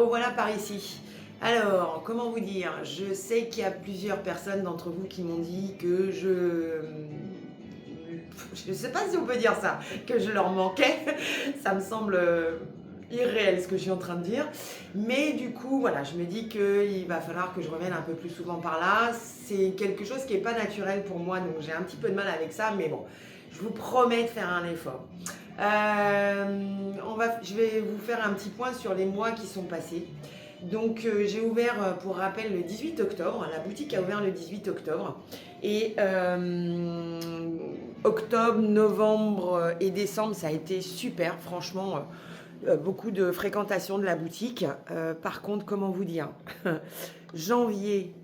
revoilà par ici. Alors, comment vous dire? Je sais qu'il y a plusieurs personnes d'entre vous qui m'ont dit que je ne sais pas si on peut dire ça, que je leur manquais. Ça me semble irréel ce que je suis en train de dire. Mais du coup, voilà, je me dis qu'il va falloir que je revienne un peu plus souvent par là. C'est quelque chose qui n'est pas naturel pour moi, donc j'ai un petit peu de mal avec ça. Mais bon, je vous promets de faire un effort. Je vais vous faire un petit point sur les mois qui sont passés. Donc j'ai ouvert, pour rappel, le 18 octobre. La boutique a ouvert le 18 octobre. Et octobre, novembre et décembre, ça a été super, franchement. Beaucoup de fréquentation de la boutique. Par contre, comment vous dire, janvier,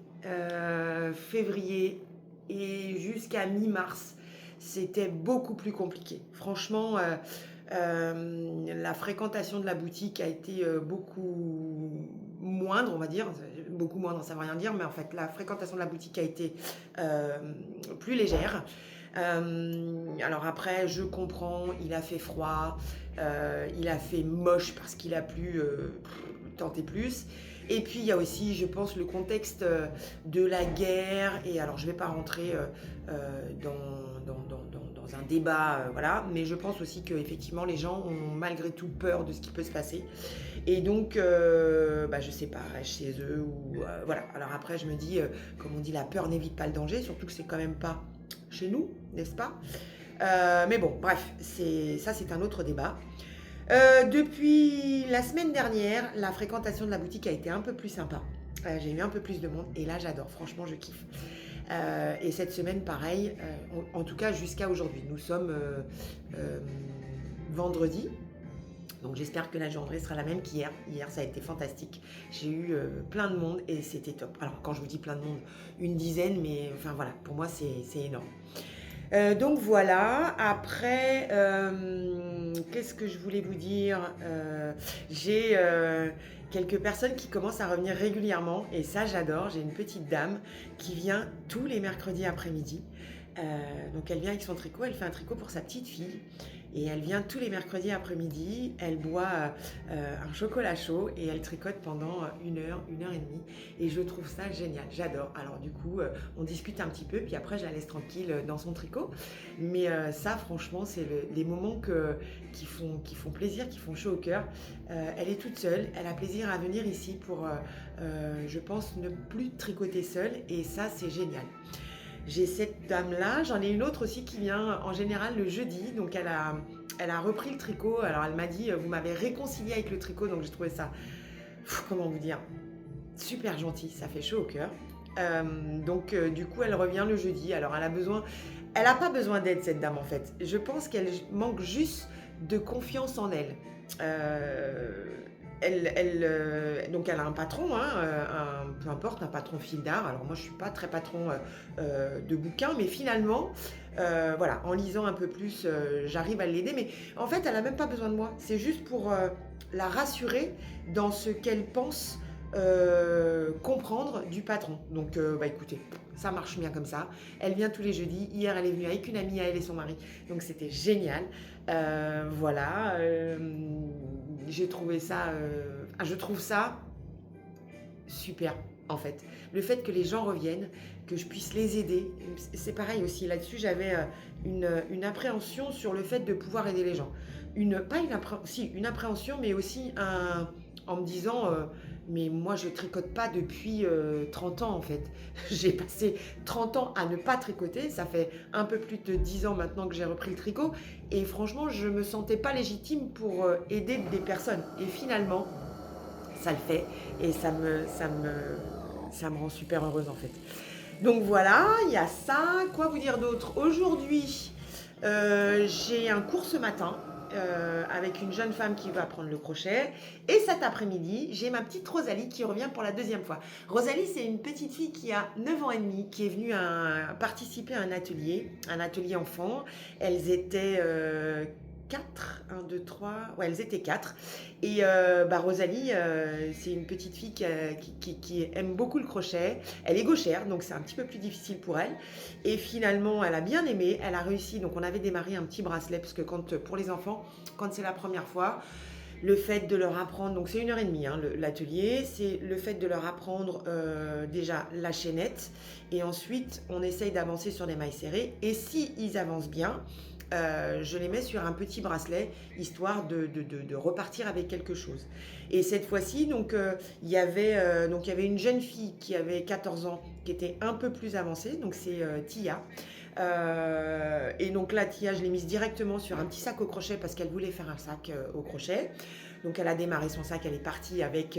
février et jusqu'à mi-mars, c'était beaucoup plus compliqué. Franchement, la fréquentation de la boutique a été beaucoup moindre, on va dire. Beaucoup moindre, ça ne veut rien dire, mais en fait, la fréquentation de la boutique a été plus légère. Alors après, je comprends, il a fait froid, il a fait moche parce qu'il a plu tant et plus. Et puis il y a aussi, je pense, le contexte de la guerre. Et alors, je ne vais pas rentrer dans un débat, voilà, mais je pense aussi qu'effectivement, les gens ont malgré tout peur de ce qui peut se passer. Et donc, je sais pas, reste chez eux ou voilà. Alors après, je me dis, comme on dit, la peur n'évite pas le danger, surtout que c'est quand même pas chez nous, n'est-ce pas? Mais bon, bref, c'est un autre débat. Depuis la semaine dernière, la fréquentation de la boutique a été un peu plus sympa. J'ai eu un peu plus de monde et là j'adore, franchement je kiffe. Et cette semaine pareil, en tout cas jusqu'à aujourd'hui. Nous sommes vendredi, donc j'espère que la journée sera la même qu'hier. Hier ça a été fantastique. J'ai eu plein de monde et c'était top. Alors quand je vous dis plein de monde, une dizaine, mais enfin voilà, pour moi c'est énorme. Donc voilà, après, qu'est-ce que je voulais vous dire? J'ai quelques personnes qui commencent à revenir régulièrement et ça j'adore. J'ai une petite dame qui vient tous les mercredis après-midi. Donc elle vient avec son tricot, elle fait un tricot pour sa petite fille et elle vient tous les mercredis après-midi, elle boit un chocolat chaud et elle tricote pendant 1 heure, 1 heure et demie et je trouve ça génial, j'adore. Alors du coup on discute un petit peu puis après je la laisse tranquille dans son tricot, mais ça franchement c'est les moments qui font plaisir, qui font chaud au cœur. Elle est toute seule, elle a plaisir à venir ici pour je pense ne plus tricoter seule et ça c'est génial. J'ai cette dame-là, j'en ai une autre aussi qui vient en général le jeudi, donc elle a repris le tricot. Alors elle m'a dit, vous m'avez réconcilié avec le tricot, donc j'ai trouvé ça, comment vous dire, super gentil, ça fait chaud au cœur. Donc du coup elle revient le jeudi, alors elle n'a pas besoin d'aide cette dame en fait. Je pense qu'elle manque juste de confiance en elle. Donc elle a un patron, hein, peu importe, un patron fil d'art. Alors moi je suis pas très patron de bouquins, mais finalement, voilà, en lisant un peu plus, j'arrive à l'aider. Mais en fait, elle a même pas besoin de moi. C'est juste pour la rassurer dans ce qu'elle pense comprendre du patron. Donc écoutez, ça marche bien comme ça. Elle vient tous les jeudis. Hier, elle est venue avec une amie à elle et son mari. Donc c'était génial. Voilà. J'ai trouvé ça, je trouve ça super en fait. Le fait que les gens reviennent, que je puisse les aider, c'est pareil aussi. Là-dessus, j'avais une appréhension sur le fait de pouvoir aider les gens. Une appréhension, mais aussi en me disant, mais moi je tricote pas depuis 30 ans en fait. J'ai passé 30 ans à ne pas tricoter, ça fait un peu plus de 10 ans maintenant que j'ai repris le tricot et franchement je me sentais pas légitime pour aider des personnes et finalement ça le fait et ça me rend super heureuse en fait. Donc voilà, il y a ça. Quoi vous dire d'autre? Aujourd'hui, j'ai un cours ce matin avec une jeune femme qui va apprendre le crochet. Et cet après-midi, j'ai ma petite Rosalie qui revient pour la deuxième fois. Rosalie, c'est une petite fille qui a 9 ans et demi, qui est venue participer à un atelier enfant. Elles étaient 4, 1, 2, 3, ouais, elles étaient 4. Et Rosalie, c'est une petite fille qui aime beaucoup le crochet. Elle est gauchère, donc c'est un petit peu plus difficile pour elle. Et finalement, elle a bien aimé, elle a réussi. Donc on avait démarré un petit bracelet, parce que pour les enfants, quand c'est la première fois, Le fait de leur apprendre, donc c'est 1 h 30 hein, l'atelier, c'est le fait de leur apprendre déjà la chaînette et ensuite on essaye d'avancer sur des mailles serrées et si ils avancent bien, je les mets sur un petit bracelet histoire de repartir avec quelque chose. Et cette fois-ci, donc il y avait une jeune fille qui avait 14 ans qui était un peu plus avancée, donc c'est Tia. Et donc là, Tia, je l'ai mise directement sur un petit sac au crochet parce qu'elle voulait faire un sac au crochet. Donc elle a démarré son sac, elle est partie avec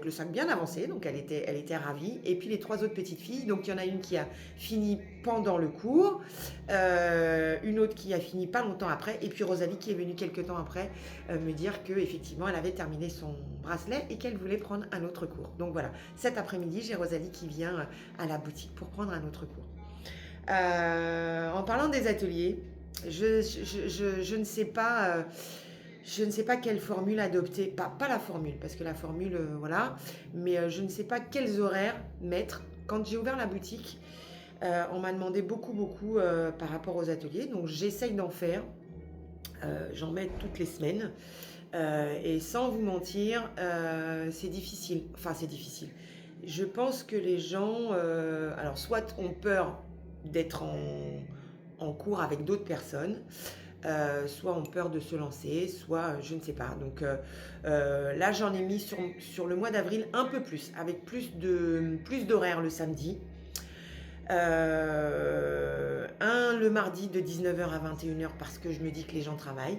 le sac bien avancé, donc elle était ravie. Et puis les 3 autres petites filles, donc il y en a une qui a fini pendant le cours, une autre qui a fini pas longtemps après, et puis Rosalie qui est venue quelques temps après me dire qu'effectivement elle avait terminé son bracelet et qu'elle voulait prendre un autre cours. Donc voilà, cet après-midi, j'ai Rosalie qui vient à la boutique pour prendre un autre cours. En parlant des ateliers, je ne sais pas... je ne sais pas quelle formule adopter, pas la formule, parce que la formule, voilà, mais je ne sais pas quels horaires mettre. Quand j'ai ouvert la boutique, on m'a demandé beaucoup par rapport aux ateliers, donc j'essaye d'en faire. J'en mets toutes les semaines. Et sans vous mentir, c'est difficile. Enfin, c'est difficile. Je pense que les gens, alors soit ont peur d'être en cours avec d'autres personnes, soit ont peur de se lancer, soit je ne sais pas. Donc là, j'en ai mis sur le mois d'avril un peu plus, avec plus d'horaires le samedi. Un le mardi de 19h à 21h parce que je me dis que les gens travaillent.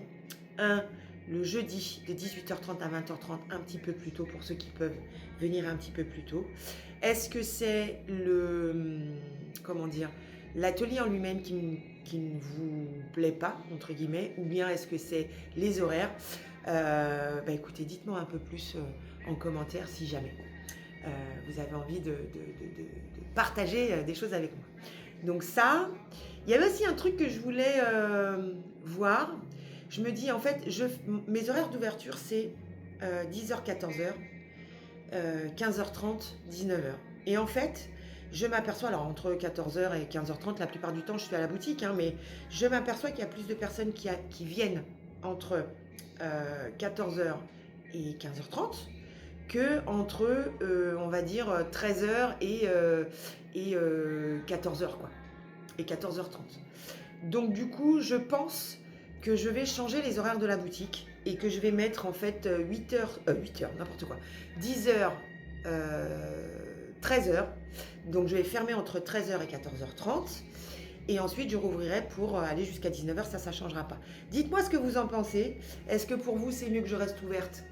Un le jeudi de 18h30 à 20h30, un petit peu plus tôt pour ceux qui peuvent venir un petit peu plus tôt. Est-ce que c'est l'atelier en lui-même qui ne vous plaît pas, entre guillemets, ou bien est-ce que c'est les horaires? Écoutez, dites-moi un peu plus en commentaire si jamais vous avez envie de partager des choses avec moi. Donc ça, il y avait aussi un truc que je voulais voir. Je me dis, en fait, mes horaires d'ouverture, c'est 10h, 14h, 15h30, 19h. Et en fait, je m'aperçois, alors entre 14h et 15h30, la plupart du temps, je suis à la boutique, hein, mais je m'aperçois qu'il y a plus de personnes qui viennent entre 14h et 15h30 que entre, on va dire, 13h et 14h, quoi. Et 14h30. Donc, du coup, je pense que je vais changer les horaires de la boutique et que je vais mettre, en fait, 8h, n'importe quoi, 10h, 13h. Donc, je vais fermer entre 13h et 14h30. Et ensuite, je rouvrirai pour aller jusqu'à 19h. Ça ne changera pas. Dites-moi ce que vous en pensez. Est-ce que pour vous, c'est mieux que je reste ouverte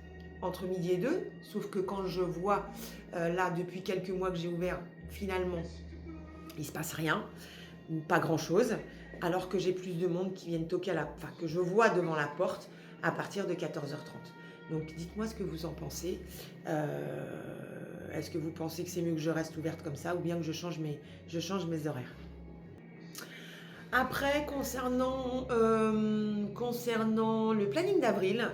entre midi et 2, sauf que quand je vois, là, depuis quelques mois que j'ai ouvert, finalement, il ne se passe rien, pas grand-chose, alors que j'ai plus de monde qui viennent toquer que je vois devant la porte à partir de 14h30. Donc, dites-moi ce que vous en pensez. Est-ce que vous pensez que c'est mieux que je reste ouverte comme ça ou bien que je change mes horaires? Après, concernant le planning d'avril,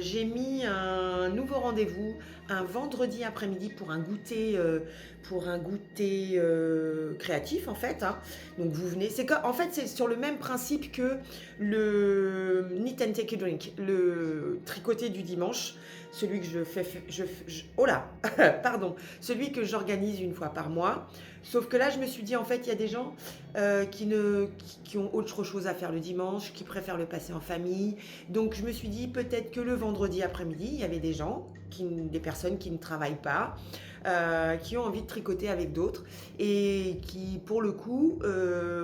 j'ai mis un nouveau rendez-vous un vendredi après-midi pour un goûter, créatif en fait, hein. Donc vous venez, en fait c'est sur le même principe que le Knit and Take a Drink, le tricoté du dimanche, celui que celui que j'organise une fois par mois. Sauf que là, je me suis dit, en fait, il y a des gens qui ont autre chose à faire le dimanche, qui préfèrent le passer en famille. Donc, je me suis dit, peut-être que le vendredi après-midi, il y avait des personnes qui ne travaillent pas, qui ont envie de tricoter avec d'autres et qui, pour le coup,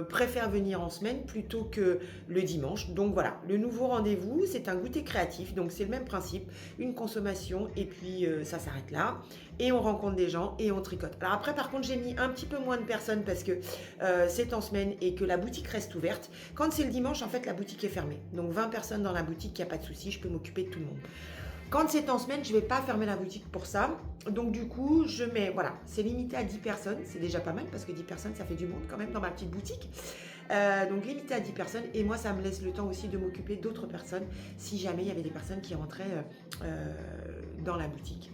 préfèrent venir en semaine plutôt que le dimanche. Donc, voilà, le nouveau rendez-vous, c'est un goûter créatif. Donc, c'est le même principe, une consommation et puis ça s'arrête là. Et on rencontre des gens et on tricote. Alors après, par contre, j'ai mis un petit peu moins de personnes parce que c'est en semaine et que la boutique reste ouverte. Quand c'est le dimanche, en fait, la boutique est fermée. Donc 20 personnes dans la boutique, il n'y a pas de souci, je peux m'occuper de tout le monde. Quand c'est en semaine, je ne vais pas fermer la boutique pour ça. Donc du coup, c'est limité à 10 personnes. C'est déjà pas mal parce que 10 personnes, ça fait du monde quand même dans ma petite boutique. Donc limité à 10 personnes. Et moi, ça me laisse le temps aussi de m'occuper d'autres personnes si jamais il y avait des personnes qui rentraient dans la boutique.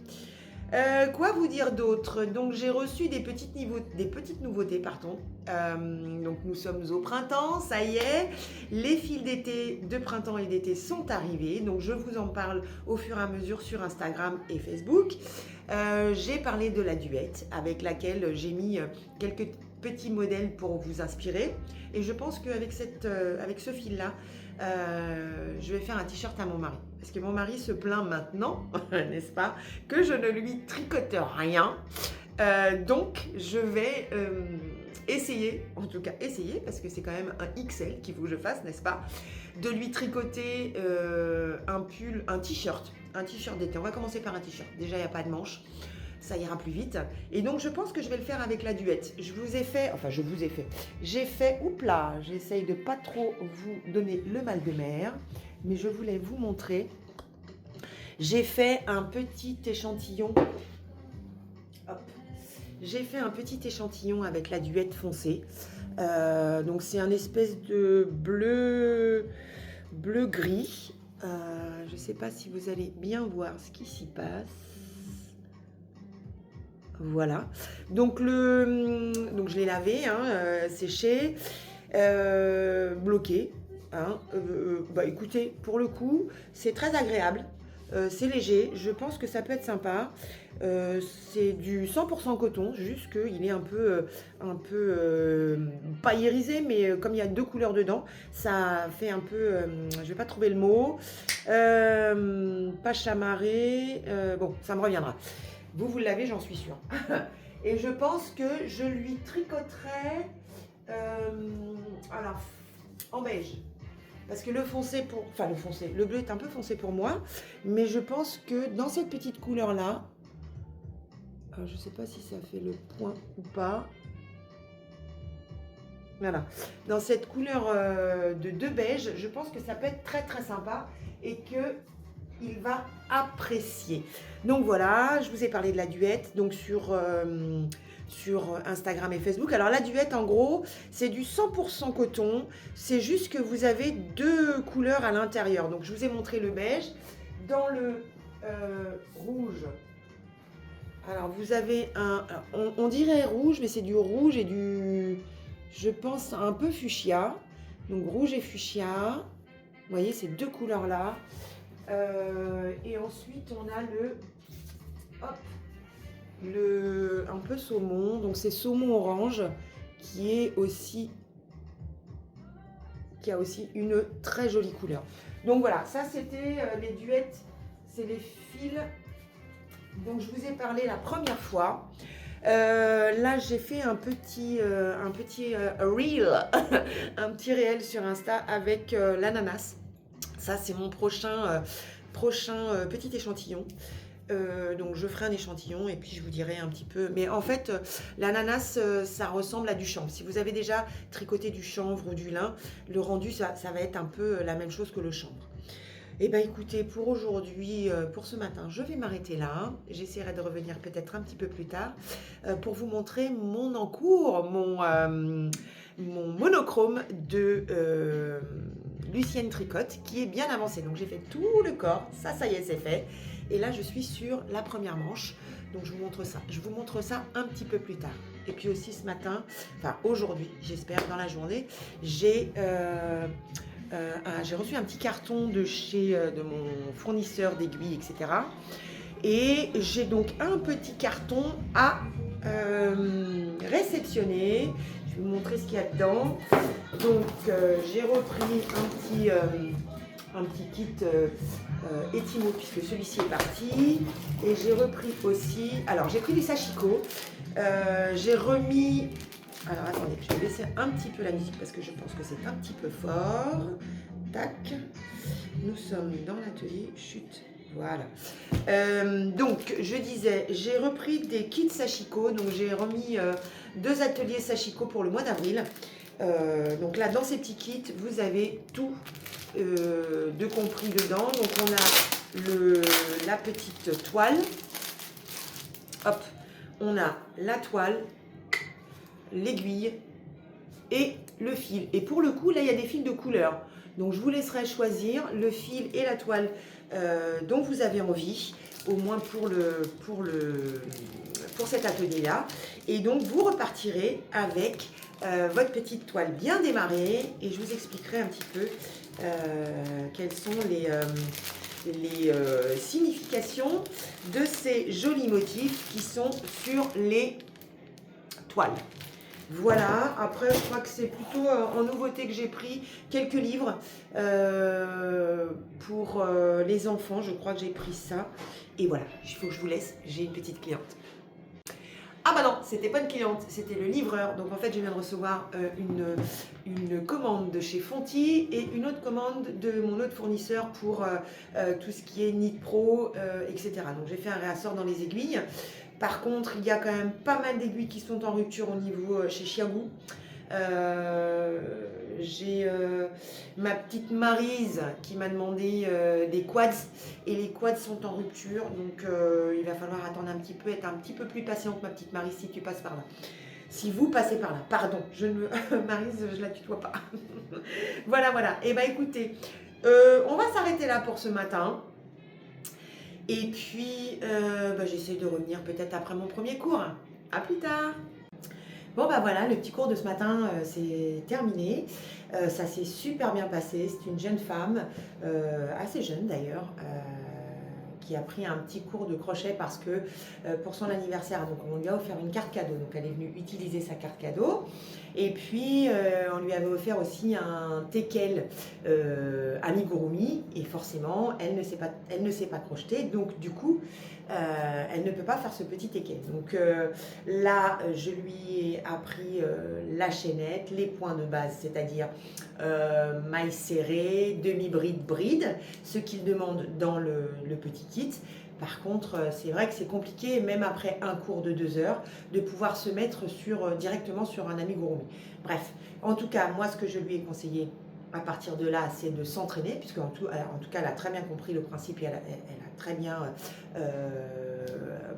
Quoi vous dire d'autre? Donc j'ai reçu des petites nouveautés, pardon. Donc nous sommes au printemps, ça y est. Les fils d'été, de printemps et d'été sont arrivés. Donc je vous en parle au fur et à mesure sur Instagram et Facebook. J'ai parlé de la duette avec laquelle j'ai mis quelques petits modèles pour vous inspirer. Et je pense qu'avec avec ce fil-là, je vais faire un t-shirt à mon mari. Parce que mon mari se plaint maintenant, n'est-ce pas, que je ne lui tricote rien. Donc, je vais essayer, en tout cas essayer, parce que c'est quand même un XL qu'il faut que je fasse, n'est-ce pas, de lui tricoter un pull, un t-shirt d'été. On va commencer par un t-shirt. Déjà, il n'y a pas de manches. Ça ira plus vite. Et donc, je pense que je vais le faire avec la duette. J'ai fait, oups là, j'essaye de pas trop vous donner le mal de mer, mais je voulais vous montrer. J'ai fait un petit échantillon. Hop. J'ai fait un petit échantillon avec la duette foncée. Donc, c'est un espèce de bleu-gris. Je ne sais pas si vous allez bien voir ce qui s'y passe. Voilà, donc je l'ai lavé, hein, séché, bloqué. Hein, bah écoutez, pour le coup, c'est très agréable, c'est léger, je pense que ça peut être sympa. C'est du 100% coton, juste qu'il est un peu pas irisé, mais comme il y a deux couleurs dedans, ça fait un peu, je vais pas trouver le mot, pas chamarré, bon, ça me reviendra. Vous l'avez, j'en suis sûre. Et je pense que je lui tricoterai alors, en beige. Parce que le bleu est un peu foncé pour moi. Mais je pense que dans cette petite couleur-là, je ne sais pas si ça fait le point ou pas. Voilà. Dans cette couleur de beige, je pense que ça peut être très très sympa et que il va apprécier. Donc voilà, je vous ai parlé de la duette donc sur Instagram et Facebook. Alors la duette, en gros, c'est du 100% coton. C'est juste que vous avez deux couleurs à l'intérieur. Donc je vous ai montré le beige. Dans le rouge, alors vous avez on dirait rouge, mais c'est du rouge et du, je pense, un peu fuchsia. Donc rouge et fuchsia. Vous voyez ces deux couleurs-là. Et ensuite on a un peu saumon, donc c'est saumon orange qui a aussi une très jolie couleur. Donc voilà, ça c'était les duettes, c'est les fils dont je vous ai parlé la première fois. Là j'ai fait un petit reel, un petit réel sur Insta avec l'ananas. Ça, c'est mon prochain petit échantillon. Donc, je ferai un échantillon et puis je vous dirai un petit peu. Mais en fait, l'ananas, ça ressemble à du chanvre. Si vous avez déjà tricoté du chanvre ou du lin, le rendu, ça va être un peu la même chose que le chanvre. Eh bien, écoutez, pour aujourd'hui, pour ce matin, je vais m'arrêter là. J'essaierai de revenir peut-être un petit peu plus tard pour vous montrer mon encours, mon monochrome de Lucienne Tricotte qui est bien avancé. Donc j'ai fait tout le corps, ça y est, c'est fait. Et là je suis sur la première manche, donc je vous montre ça. Je vous montre ça un petit peu plus tard. Et puis aussi ce matin, enfin aujourd'hui, j'espère dans la journée, j'ai reçu un petit carton de mon fournisseur d'aiguilles, etc. Et j'ai donc un petit carton à réceptionner. Je vais vous montrer ce qu'il y a dedans. Donc j'ai repris un petit kit Etimo puisque celui-ci est parti. Et j'ai repris aussi, alors j'ai pris des sashiko. J'ai remis, alors attendez, je vais baisser un petit peu la musique parce que je pense que c'est un petit peu fort. Tac, nous sommes dans l'atelier, chute. Voilà. Donc, je disais, j'ai repris des kits sashiko. Donc, j'ai remis 2 ateliers sashiko pour le mois d'avril. Donc là, dans ces petits kits, vous avez tout de compris dedans. Donc, on a la petite toile. Hop, on a la toile, l'aiguille et le fil. Et pour le coup, là, il y a des fils de couleur. Donc, je vous laisserai choisir le fil et la toile dont vous avez envie. au moins pour cet atelier-là. Et donc, vous repartirez avec votre petite toile bien démarrée et je vous expliquerai un petit peu quelles sont les significations de ces jolis motifs qui sont sur les toiles. Voilà, après je crois que c'est plutôt en nouveauté que j'ai pris quelques livres pour les enfants, je crois que j'ai pris ça. Et voilà, il faut que je vous laisse, j'ai une petite cliente. Ah bah non, c'était pas une cliente, c'était le livreur. Donc en fait, je viens de recevoir une commande de chez Fonty et une autre commande de mon autre fournisseur pour tout ce qui est Knit Pro, etc. Donc j'ai fait un réassort dans les aiguilles. Par contre, il y a quand même pas mal d'aiguilles qui sont en rupture au niveau chez Chiagou. J'ai ma petite Maryse qui m'a demandé des quads et les quads sont en rupture, donc il va falloir attendre un petit peu, être un petit peu plus patiente ma petite Maryse si tu passes par là. Si vous passez par là, pardon, je ne Maryse, je la tutoie pas. Voilà, voilà. Et bah écoutez, on va s'arrêter là pour ce matin. Et puis, j'essaie de revenir peut-être après mon premier cours. À plus tard. Bon bah voilà, le petit cours de ce matin c'est terminé. Ça s'est super bien passé. C'est une jeune femme, assez jeune d'ailleurs, qui a pris un petit cours de crochet parce que pour son anniversaire, donc on lui a offert une carte cadeau. Donc elle est venue utiliser sa carte cadeau. Et puis on lui avait offert aussi un teckel amigurumi. Et forcément, elle ne sait pas crocheter. Donc du coup, elle ne peut pas faire ce petit teckel. Donc là, je lui ai appris la chaînette, les points de base, c'est-à-dire maille serrée, demi-bride, bride, ce qu'il demande dans le petit kit. Par contre, c'est vrai que c'est compliqué, même après un cours de 2 heures, de pouvoir se mettre directement sur un amigurumi. Bref, en tout cas, moi, ce que je lui ai conseillé à partir de là, c'est de s'entraîner, puisque en tout cas, elle a très bien compris le principe et elle a très bien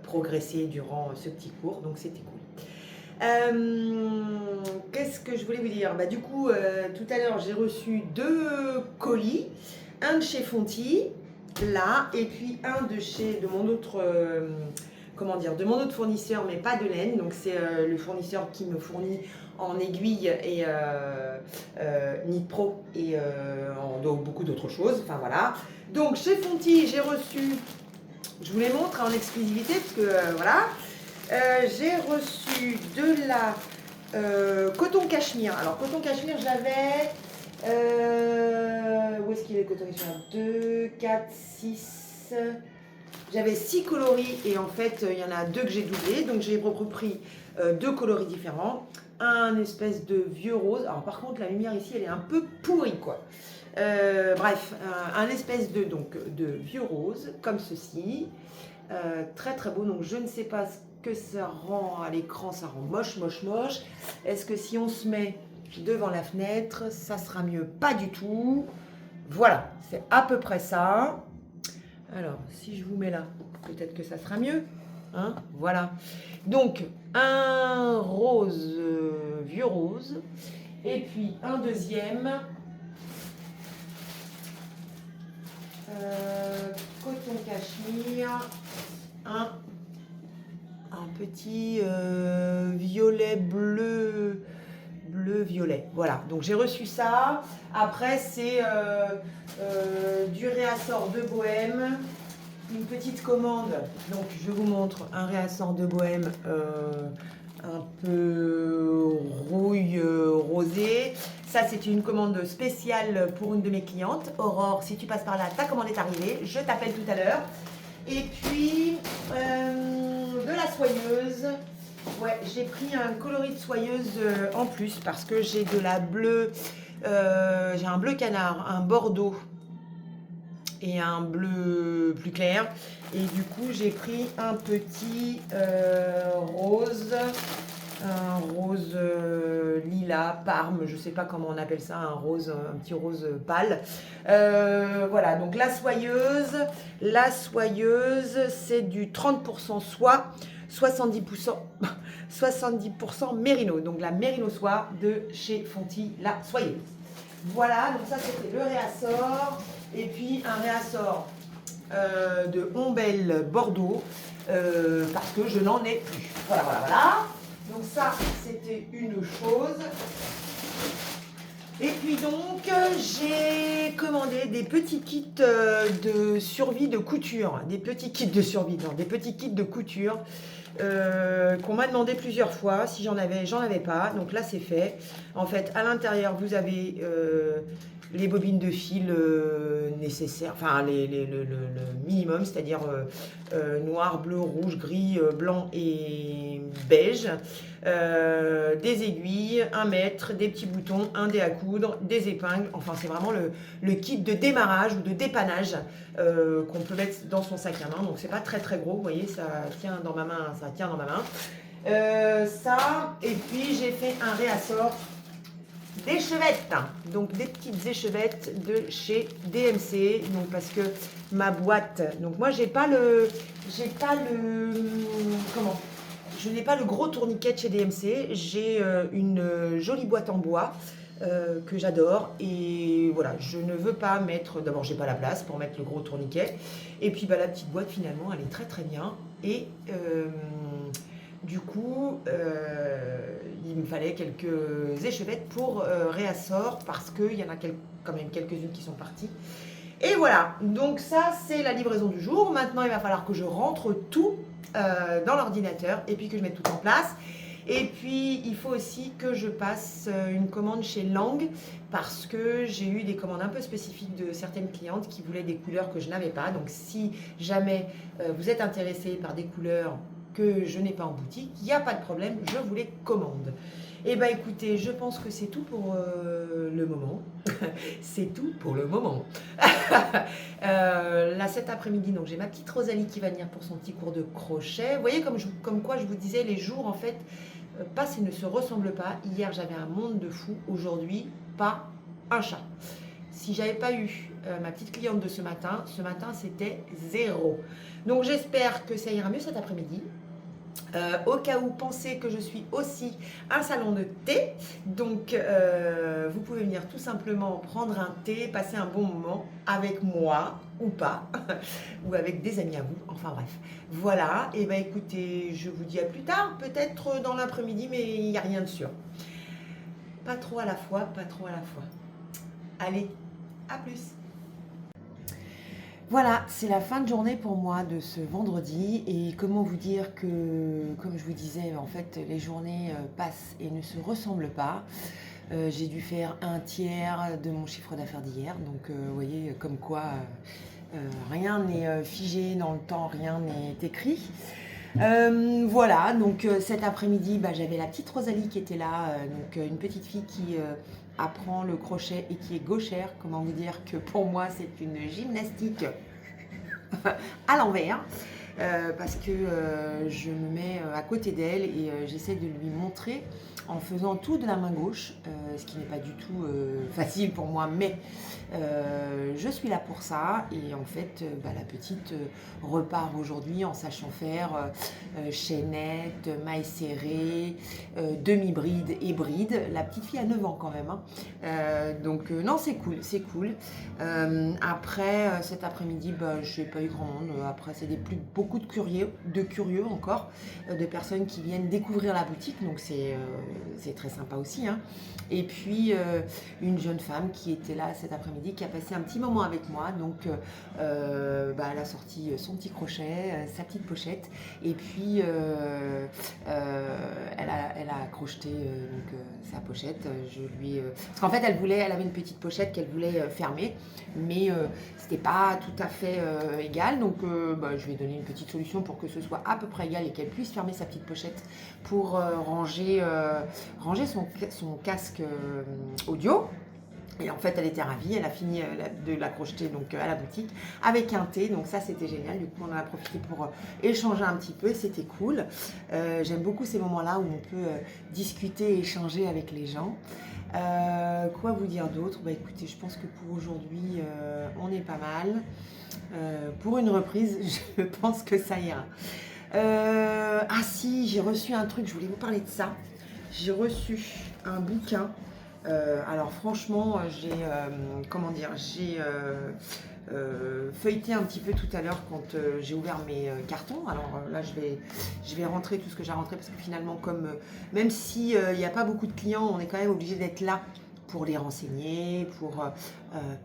progressé durant ce petit cours, donc c'était cool. Qu'est-ce que je voulais vous dire? Du coup, tout à l'heure, j'ai reçu 2 colis, un de chez Fonty, là, et puis un de mon autre... de mon autre fournisseur, mais pas de laine. Donc c'est le fournisseur qui me fournit en aiguille et Knit Pro et beaucoup d'autres choses. Enfin voilà. Donc chez Fonty, j'ai reçu, je vous les montre en exclusivité parce que voilà, j'ai reçu de la coton cachemire. Alors coton cachemire, j'avais où est-ce qu'il est le coton cachemire? 2, 4, 6. J'avais 6 coloris et en fait, il y en a 2 que j'ai doublés. Donc, j'ai repris 2 coloris différents. Un espèce de vieux rose. Alors, par contre, la lumière ici, elle est un peu pourrie, quoi. Bref, un espèce de vieux rose, comme ceci. Très, très beau. Donc, je ne sais pas ce que ça rend à l'écran. Ça rend moche, moche, moche. Est-ce que si on se met devant la fenêtre, ça sera mieux? Pas du tout. Voilà, c'est à peu près ça. Alors, si je vous mets là, peut-être que ça sera mieux. Hein, voilà. Donc, un rose, vieux rose. Et puis, un deuxième. Coton cachemire. Un petit violet bleu. Bleu-violet. Voilà. Donc, j'ai reçu ça. Après, c'est du réassort de bohème. Une petite commande, donc je vous montre un réassort de bohème un peu rouille rosé. Ça c'est une commande spéciale pour une de mes clientes. Aurore, si tu passes par là, ta commande est arrivée, je t'appelle tout à l'heure. Et puis de la soyeuse. Ouais, j'ai pris un coloris de soyeuse en plus parce que j'ai de la bleue, j'ai un bleu canard, un bordeaux et un bleu plus clair. Et du coup, j'ai pris un petit rose, un rose lilas, parme, je sais pas comment on appelle ça, un petit rose pâle. Voilà, donc la soyeuse, c'est du 30% soie, 70% mérino. Donc la mérino soie de chez Fonty, la soyeuse. Voilà, donc ça c'était le réassort. Et puis un réassort de Ombel Bordeaux parce que je n'en ai plus. Voilà, voilà, voilà. Donc ça, c'était une chose. Et puis donc, j'ai commandé des petits kits de survie de couture. Des petits kits de survie, non, des petits kits de couture qu'on m'a demandé plusieurs fois. Si j'en avais pas. Donc là, c'est fait. En fait, à l'intérieur, vous avez les bobines de fil nécessaires, enfin le minimum, c'est-à-dire noir, bleu, rouge, gris, blanc et beige. Des aiguilles, un mètre, des petits boutons, un dé à coudre, des épingles. Enfin, c'est vraiment le kit de démarrage ou de dépannage qu'on peut mettre dans son sac à main. Donc, c'est pas très très gros. Vous voyez, ça tient dans ma main. Ça tient dans ma main. Ça, et puis j'ai fait un réassort d'échevettes, donc des petites échevettes de chez DMC, donc parce que ma boîte, donc moi comment, je n'ai pas le gros tourniquet de chez DMC, j'ai une jolie boîte en bois que j'adore et voilà, je ne veux pas mettre, d'abord j'ai pas la place pour mettre le gros tourniquet et puis bah, la petite boîte finalement elle est très très bien et du coup, il me fallait quelques échevettes pour réassort parce qu'il y en a quand même quelques-unes qui sont parties. Et voilà, donc ça c'est la livraison du jour. Maintenant il va falloir que je rentre tout dans l'ordinateur et puis que je mette tout en place. Et puis il faut aussi que je passe une commande chez Lang parce que j'ai eu des commandes un peu spécifiques de certaines clientes qui voulaient des couleurs que je n'avais pas. Donc si jamais vous êtes intéressé par des couleurs que je n'ai pas en boutique, il n'y a pas de problème, je vous les commande. Et bah écoutez, je pense que c'est tout pour le moment. C'est tout pour le moment. Là cet après-midi, donc j'ai ma petite Rosalie qui va venir pour son petit cours de crochet. Vous voyez comme quoi je vous disais, les jours en fait passent et ne se ressemblent pas. Hier j'avais un monde de fou, aujourd'hui pas un chat. Si j'avais pas eu ma petite cliente de ce matin c'était zéro. Donc j'espère que ça ira mieux cet après-midi. Au cas où, pensez que je suis aussi un salon de thé. Donc, vous pouvez venir tout simplement prendre un thé, passer un bon moment avec moi ou pas, ou avec des amis à vous. Enfin bref, voilà. Et bien écoutez, je vous dis à plus tard, peut-être dans l'après-midi, mais il n'y a rien de sûr. Pas trop à la fois, pas trop à la fois. Allez, à plus. Voilà, c'est la fin de journée pour moi de ce vendredi et comment vous dire que, comme je vous disais, en fait, les journées passent et ne se ressemblent pas. J'ai dû faire un tiers de mon chiffre d'affaires d'hier, donc vous voyez, comme quoi rien n'est figé dans le temps, rien n'est écrit. Voilà, donc cet après-midi, bah, j'avais la petite Rosalie qui était là, donc une petite fille qui apprend le crochet et qui est gauchère. Comment vous dire que pour moi c'est une gymnastique à l'envers parce que je me mets à côté d'elle et j'essaie de lui montrer en faisant tout de la main gauche, ce qui n'est pas du tout facile pour moi, mais je suis là pour ça et en fait bah, la petite repart aujourd'hui en sachant faire chaînette, maille serrée, demi-bride et bride. La petite fille a 9 ans quand même, hein. Donc non, c'est cool, c'est cool. Après cet après-midi, bah, je n'ai pas eu grand monde. Après c'est beaucoup de curieux encore, de personnes qui viennent découvrir la boutique, donc c'est très sympa aussi, hein. Et puis une jeune femme qui était là cet après-midi, qui a passé un petit moment avec moi, donc bah, elle a sorti son petit crochet, sa petite pochette, et puis elle a crocheté donc, sa pochette. Parce qu'en fait elle avait une petite pochette qu'elle voulait fermer, mais c'était pas tout à fait égal, donc bah, je lui ai donné une petite solution pour que ce soit à peu près égal et qu'elle puisse fermer sa petite pochette pour ranger son casque audio. Et en fait, elle était ravie, elle a fini de la crocheter donc, à la boutique avec un thé, donc ça c'était génial. Du coup, on en a profité pour échanger un petit peu, c'était cool. J'aime beaucoup ces moments-là où on peut discuter et échanger avec les gens. Quoi vous dire d'autre? Bah écoutez, je pense que pour aujourd'hui, on est pas mal. Pour une reprise, je pense que ça ira. Ah si, j'ai reçu un truc, je voulais vous parler de ça. J'ai reçu un bouquin. Alors franchement, j'ai feuilleté un petit peu tout à l'heure quand j'ai ouvert mes cartons. Alors là, je vais rentrer tout ce que j'ai rentré parce que finalement, comme même si il n'y a pas beaucoup de clients, on est quand même obligé d'être là pour les renseigner,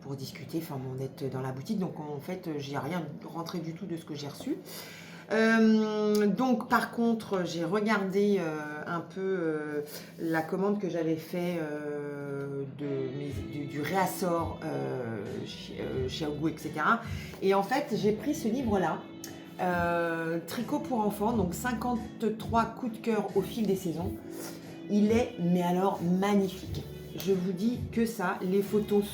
pour discuter, enfin bon, d'être dans la boutique. Donc en fait, j'ai rien rentré du tout de ce que j'ai reçu. Donc par contre j'ai regardé un peu la commande que j'avais fait du réassort chez Aougou, etc. Et en fait j'ai pris ce livre là, Tricot pour enfants, donc 53 coups de cœur au fil des saisons. Il est mais alors magnifique. Je vous dis que ça, les photos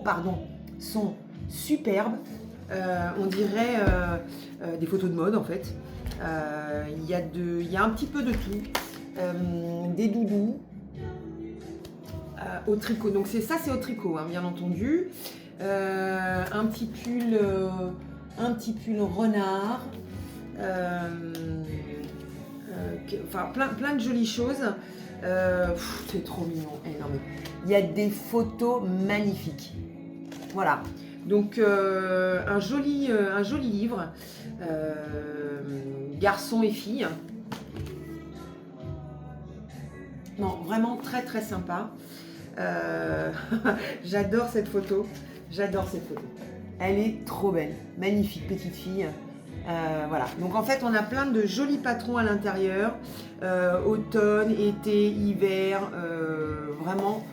pardon, sont superbes. On dirait des photos de mode en fait. Il y a un petit peu de tout. Des doudous au tricot. Donc c'est au tricot, hein, bien entendu. Un petit pull renard. Enfin plein de jolies choses. C'est trop mignon. Non, mais il y a des photos magnifiques. Voilà. Donc un joli livre, garçons et filles. Non, vraiment très très sympa. J'adore cette photo. Elle est trop belle, magnifique petite fille. Voilà. Donc en fait, on a plein de jolis patrons à l'intérieur. Automne, été, hiver. Vraiment,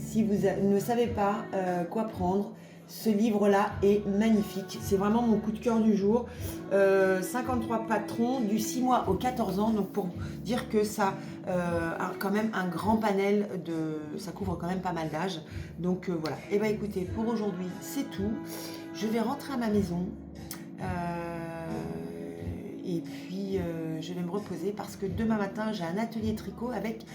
si vous ne savez pas quoi prendre, ce livre-là est magnifique. C'est vraiment mon coup de cœur du jour. 53 patrons du 6 mois au 14 ans. Donc pour dire que ça a quand même un grand panel ça couvre quand même pas mal d'âge. Donc voilà. Et bien écoutez, pour aujourd'hui, c'est tout. Je vais rentrer à ma maison. Et puis je vais me reposer parce que demain matin, j'ai un atelier tricot avec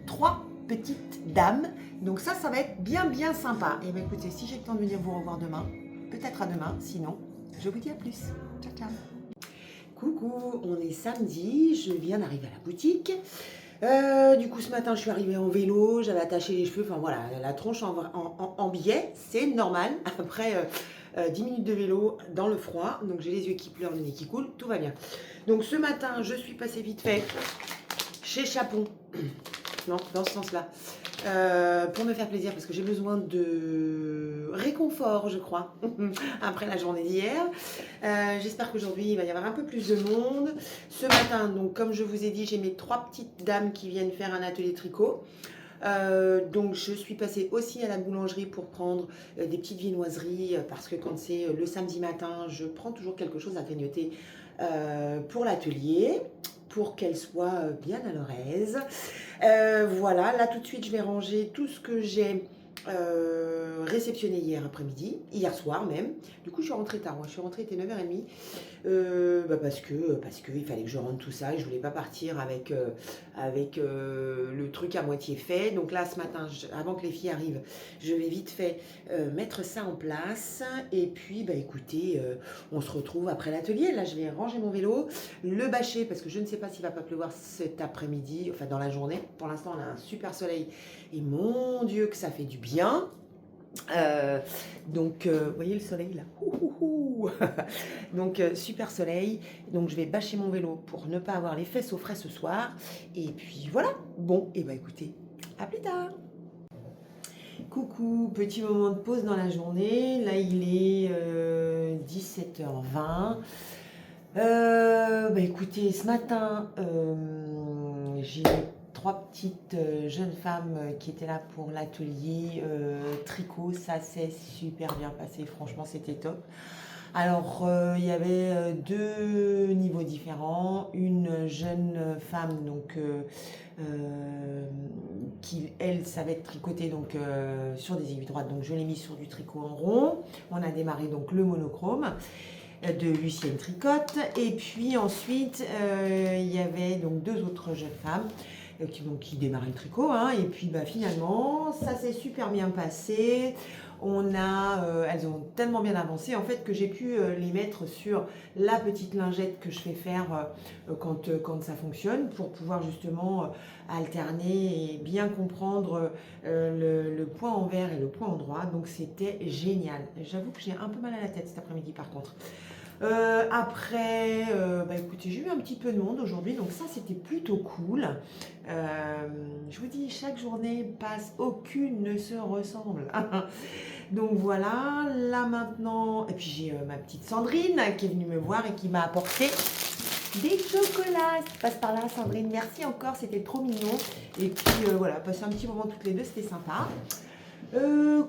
3 petites dames. Donc ça va être bien sympa. Et bien écoutez, si j'ai le temps de venir vous revoir demain, peut-être à demain. Sinon, je vous dis à plus. Ciao. Coucou, on est samedi. Je viens d'arriver à la boutique. Du coup, ce matin, je suis arrivée en vélo. J'avais attaché les cheveux. Enfin voilà, la tronche en biais. C'est normal. Après 10 minutes de vélo dans le froid. Donc j'ai les yeux qui pleurent, le nez qui coule. Tout va bien. Donc ce matin, je suis passée vite fait chez Chapon. Non, dans ce sens-là. Pour me faire plaisir parce que j'ai besoin de réconfort, je crois, après la journée d'hier. J'espère qu'aujourd'hui il va y avoir un peu plus de monde. Ce matin, donc comme je vous ai dit, j'ai mes 3 petites dames qui viennent faire un atelier tricot. Donc je suis passée aussi à la boulangerie pour prendre des petites viennoiseries parce que quand c'est le samedi matin, je prends toujours quelque chose à grignoter pour l'atelier, pour qu'elle soit bien à leur aise. Voilà, là tout de suite je vais ranger tout ce que j'ai réceptionné hier soir même. Du coup je suis rentrée tard, moi je suis rentrée, il était 9h30 parce que il fallait que je rentre tout ça et je voulais pas partir avec le truc à moitié fait. Donc là ce matin, avant que les filles arrivent, je vais vite fait mettre ça en place et puis écoutez, on se retrouve après l'atelier. Là je vais ranger mon vélo, le bâcher parce que je ne sais pas s'il va pas pleuvoir cet après-midi, enfin dans la journée. Pour l'instant on a un super soleil et mon Dieu que ça fait du bien. Donc vous voyez le soleil là, donc super soleil. Donc je vais bâcher mon vélo pour ne pas avoir les fesses au frais ce soir. Et puis voilà. Bon, et écoutez, à plus tard. Coucou, petit moment de pause dans la journée. Là il est 17h20. Écoutez, ce matin j'ai 3 petites jeunes femmes qui étaient là pour l'atelier tricot. Ça s'est super bien passé, franchement c'était top. Alors il y avait 2 niveaux différents. Une jeune femme donc qui elle savait tricoter donc sur des aiguilles droites, donc je l'ai mis sur du tricot en rond. On a démarré donc le monochrome de Lucienne Tricotte. Et puis ensuite il y avait donc 2 autres jeunes femmes qui démarraient le tricot, hein. Et puis finalement ça s'est super bien passé. Elles ont tellement bien avancé en fait que j'ai pu les mettre sur la petite lingette que je fais faire quand ça fonctionne pour pouvoir justement alterner et bien comprendre le point envers et le point endroit. Donc c'était génial. J'avoue que j'ai un peu mal à la tête cet après-midi par contre. Après, écoutez, j'ai eu un petit peu de monde aujourd'hui, donc ça c'était plutôt cool. Je vous dis, chaque journée passe, aucune ne se ressemble. Donc voilà, là maintenant, et puis j'ai ma petite Sandrine qui est venue me voir et qui m'a apporté des chocolats. Passe par là, Sandrine, merci encore, c'était trop mignon. Et puis voilà, passer un petit moment toutes les deux, c'était sympa.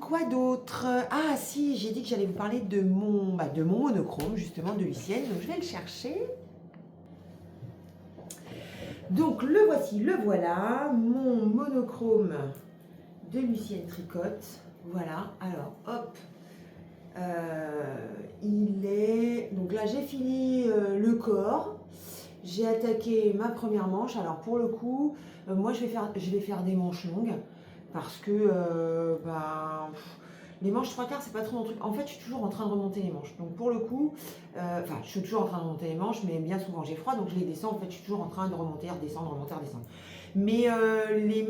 Quoi d'autre? Ah si, j'ai dit que j'allais vous parler de mon monochrome, justement, de Lucienne. Donc je vais le chercher. Donc le voici, le voilà, mon monochrome de Lucienne Tricotte. Voilà, alors hop. Il est... Donc là j'ai fini le corps. J'ai attaqué ma première manche. Alors pour le coup, moi je vais faire des manches longues. Parce que les manches 3/4 c'est pas trop mon truc. En fait je suis toujours en train de remonter les manches. Donc pour le coup, je suis toujours en train de remonter les manches, mais bien souvent j'ai froid, donc je les descends. En fait je suis toujours en train de remonter, redescendre, remonter, redescendre. Mais les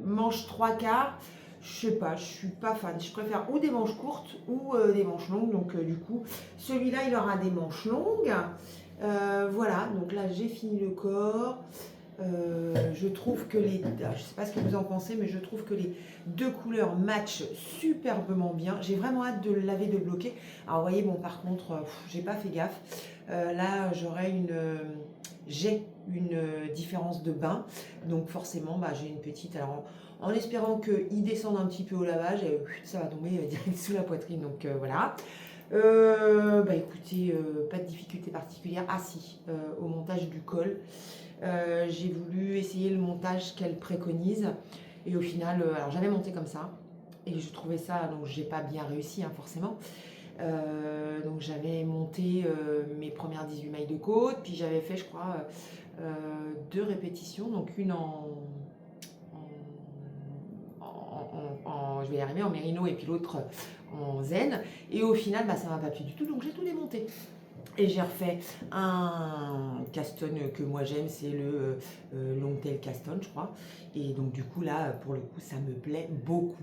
manches 3/4, je sais pas, je suis pas fan. Je préfère ou des manches courtes ou des manches longues. Donc du coup, celui-là il aura des manches longues. Voilà, donc là j'ai fini le corps. Je trouve que je sais pas ce que vous en pensez, mais je trouve que les deux couleurs matchent superbement bien. J'ai vraiment hâte de le laver, de le bloquer. Alors vous voyez, bon par contre, j'ai pas fait gaffe. Là, j'ai une différence de bain, donc forcément, j'ai une petite. Alors en espérant qu'il descende un petit peu au lavage, et ça va tomber direct sous la poitrine. Donc voilà. Écoutez, pas de difficulté particulière. Ah si, au montage du col. J'ai voulu essayer le montage qu'elle préconise et au final, alors j'avais monté comme ça et je trouvais ça, donc j'ai pas bien réussi forcément. Donc j'avais monté mes premières 18 mailles de côte, puis j'avais fait je crois 2 répétitions, donc une je vais y arriver, en mérino et puis l'autre en zen, et au final ça m'a pas plu du tout, donc j'ai tout démonté. Et j'ai refait un caston que moi j'aime, c'est le Longtail Caston, je crois. Et donc du coup là, pour le coup, ça me plaît beaucoup.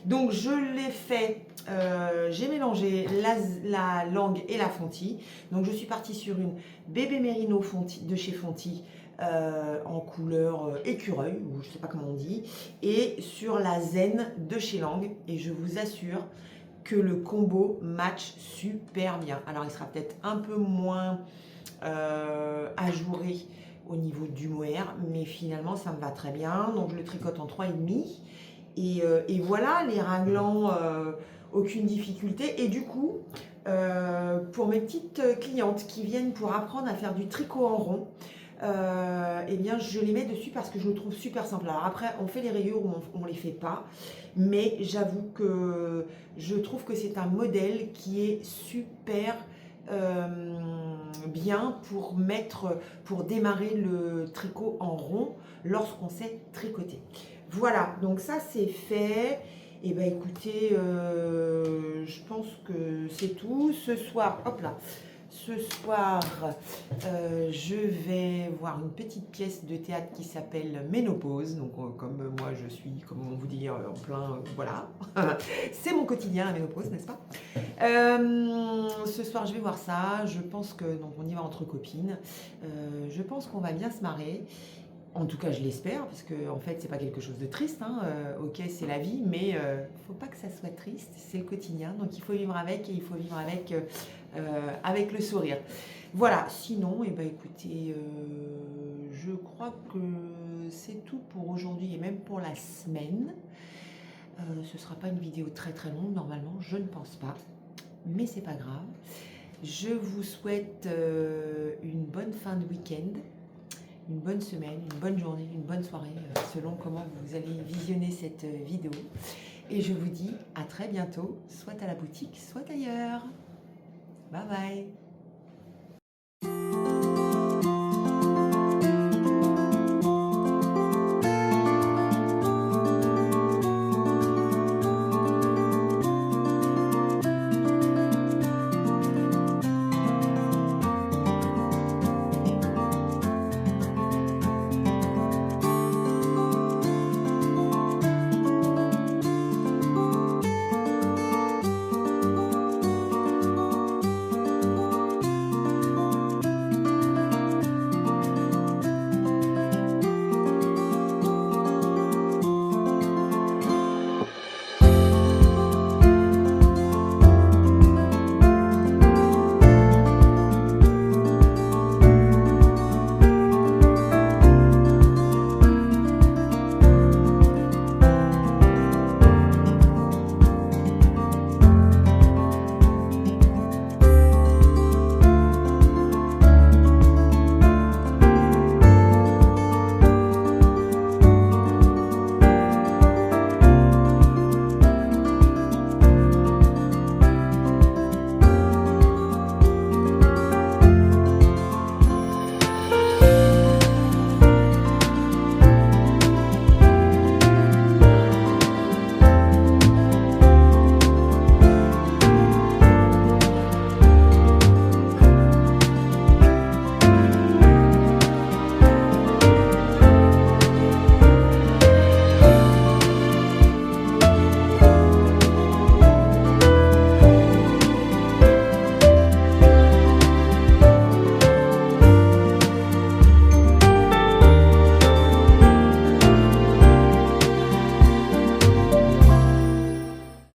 Donc je l'ai fait, j'ai mélangé la langue et la Fonty. Donc je suis partie sur une bébé mérino Fonty, de chez Fonty, en couleur écureuil, ou je sais pas comment on dit, et sur la zen de chez Lang. Et je vous assure que le combo match super bien. Alors il sera peut-être un peu moins ajouré au niveau du mohair, mais finalement ça me va très bien. Donc je le tricote en 3,5 et voilà, les raglans, aucune difficulté. Et du coup, pour mes petites clientes qui viennent pour apprendre à faire du tricot en rond, eh bien je les mets dessus parce que je le trouve super simple. Alors après on fait les rayures ou on les fait pas, mais j'avoue que je trouve que c'est un modèle qui est super bien pour démarrer le tricot en rond lorsqu'on sait tricoter. Voilà, donc ça c'est fait. Et écoutez, je pense que c'est tout. Ce soir, hop là, ce soir, je vais voir une petite pièce de théâtre qui s'appelle Ménopause. Donc, comme moi, je suis, comme on vous dit, en plein, voilà. C'est mon quotidien, la ménopause, n'est-ce pas? Ce soir, je vais voir ça. Je pense que, donc, on y va entre copines. Je pense qu'on va bien se marrer. En tout cas, je l'espère, parce que en fait, c'est pas quelque chose de triste. Ok, c'est la vie, mais faut pas que ça soit triste. C'est le quotidien, donc il faut vivre avec et il faut vivre avec le sourire. Voilà. Sinon, écoutez, je crois que c'est tout pour aujourd'hui et même pour la semaine. Ce sera pas une vidéo très très longue normalement, je ne pense pas, mais c'est pas grave. Je vous souhaite une bonne fin de week-end. Une bonne semaine, une bonne journée, une bonne soirée, selon comment vous allez visionner cette vidéo. Et je vous dis à très bientôt, soit à la boutique, soit ailleurs. Bye bye!